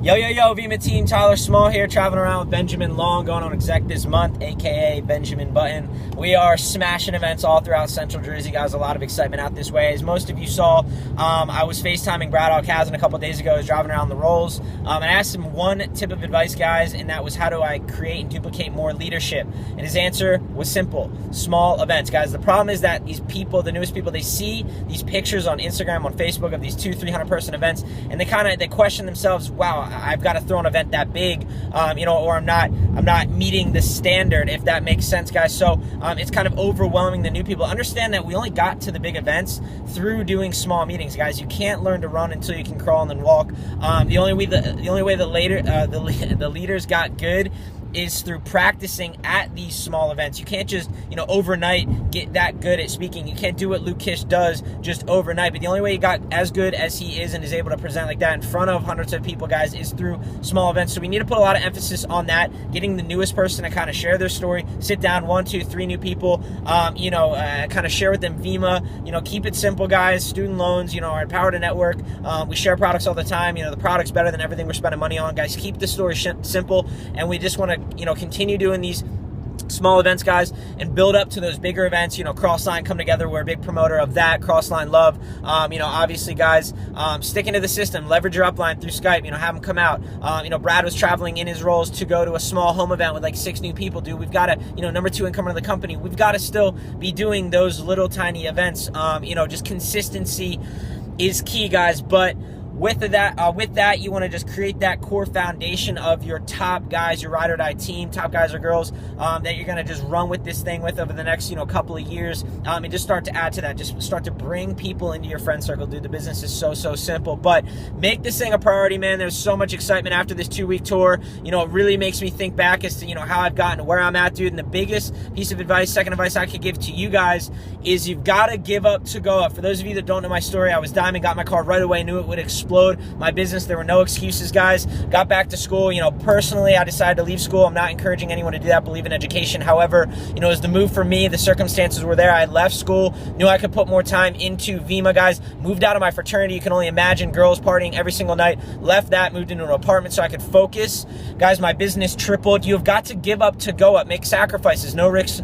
Yo, Vima team, Tyler Small here, traveling around with Benjamin Long, going on exec this month, aka Benjamin Button. We are smashing events all throughout Central Jersey, guys. A lot of excitement out this way. As most of you saw, I was FaceTiming Brad Alcazan a couple days ago. I was driving around the rolls. I asked him one tip of advice, guys, and that was, how do I create and duplicate more leadership? And his answer was simple: small events, guys. The problem is that these people, the newest people, they see these pictures on Instagram, on Facebook of these 200-300 person events, and they question themselves, wow, I've got to throw an event that big, or I'm not meeting the standard, if that makes sense, guys. So it's kind of overwhelming the new people. Understand that we only got to the big events through doing small meetings, guys. You can't learn to run until you can crawl and then walk. The only way the leaders got good is through practicing at these small events. You can't just, overnight get that good at speaking. You can't do what Luke Kish does just overnight. But the only way he got as good as he is and is able to present like that in front of hundreds of people, guys, is through small events. So we need to put a lot of emphasis on that, getting the newest person to kind of share their story, sit down, 1, 2, 3 new people, kind of share with them Vima, keep it simple, guys. Student loans, our Empower to Network. We share products all the time. The product's better than everything we're spending money on, guys. Keep the story simple, and we just want to continue doing these small events, guys, and build up to those bigger events. Crossline come together. We're a big promoter of that. Crossline love. Obviously, guys, sticking to the system, leverage your upline through Skype, have them come out. Brad was traveling in his roles to go to a small home event with like 6 new people, dude. We've got to, number 2 incomer in the company. We've got to still be doing those little tiny events. Just consistency is key, guys. But with that, you want to just create that core foundation of your top guys, your ride or die team, top guys or girls that you're going to just run with this thing with over the next, couple of years, and just start to add to that. Just start to bring people into your friend circle, dude. The business is so simple, but make this thing a priority, man. There's so much excitement after this 2-week tour. It really makes me think back as to, how I've gotten to where I'm at, dude. And the biggest piece of advice, second advice I could give to you guys is you've got to give up to go up. For those of you that don't know my story, I was diamond, got my car right away, knew it would explode my business. There were no excuses, guys. Got back to school. Personally, I decided to leave school. I'm not encouraging anyone to do that. Believe in education. However, it was the move for me. The circumstances were there. I left school, knew I could put more time into Vima, guys. Moved out of my fraternity. You can only imagine, girls partying every single night. Left that, moved into an apartment so I could focus. Guys, my business tripled. You've got to give up to go up. Make sacrifices. No risk,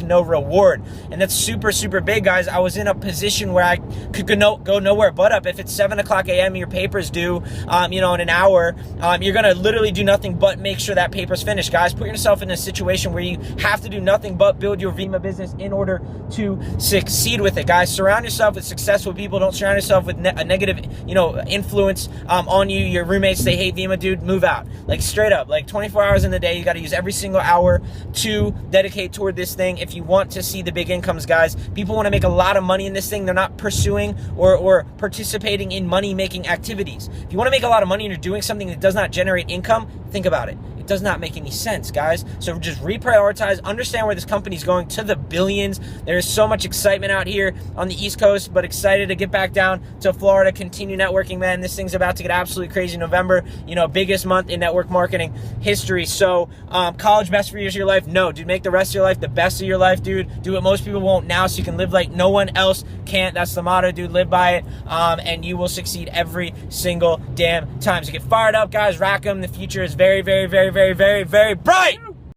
no reward. And that's super big, guys. I was in a position where I could go nowhere but up. If it's 7 o'clock a.m. your paper's due, in an hour, you're going to literally do nothing but make sure that paper's finished, guys. Put yourself in a situation where you have to do nothing but build your Vima business in order to succeed with it, guys. Surround yourself with successful people. Don't surround yourself with a negative, influence on you. Your roommates, they hate Vima, dude. Move out. Like, straight up. Like, 24 hours in the day, you got to use every single hour to dedicate toward this thing if you want to see the big incomes, guys. People want to make a lot of money in this thing. They're not pursuing or participating in money-making activities. If you want to make a lot of money and you're doing something that does not generate income, think about it. It does not make any sense, guys. So just reprioritize, understand where this company's going to the billions. There is so much excitement out here on the East Coast, but excited to get back down to Florida, continue networking, man. This thing's about to get absolutely crazy. November, biggest month in network marketing history. So college, best 4 years of your life? No, dude. Make the rest of your life the best of your life, dude. Do what most people won't now so you can live like no one else can't. That's the motto, dude. Live by it, and you will succeed every single damn time. So get fired up, guys. Rack them. The future is very bright.